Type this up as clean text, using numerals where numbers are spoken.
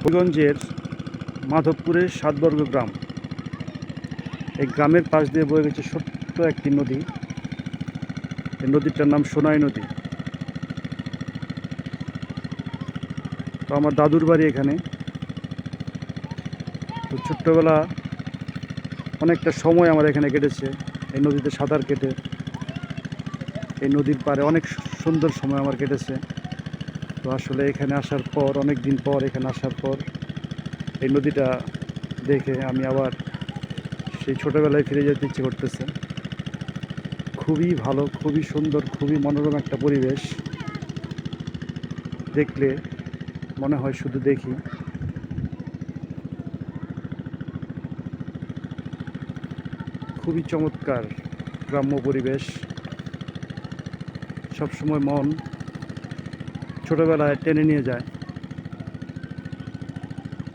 হবিগঞ্জের মাধবপুরের সাতবর্গ গ্রাম। এই গ্রামের পাশ দিয়ে বয়ে গেছে ছোট্ট একটি নদী। এই নদীটার নাম সোনাই নদী। তো আমার দাদুর বাড়ি এখানে। তো ছোট্টবেলা অনেকটা সময় আমার এখানে কেটেছে এই নদীতে সাঁতার কেটে। এই নদীর পাড়ে অনেক সুন্দর সময় আমার কেটেছে। তো আসলে এখানে আসার পর, অনেক দিন পর এখানে আসার পর এই নদীটা দেখে আমি আবার সেই ছোটোবেলায় ফিরে যেতে ইচ্ছে করতেছে। খুবই ভালো, খুবই সুন্দর, খুবই মনোরম একটা পরিবেশ। দেখলে মনে হয় শুধু দেখি। খুবই চমৎকার গ্রাম্য পরিবেশ। সবসময় মন ছোটোবেলায় টেনে নিয়ে যায়।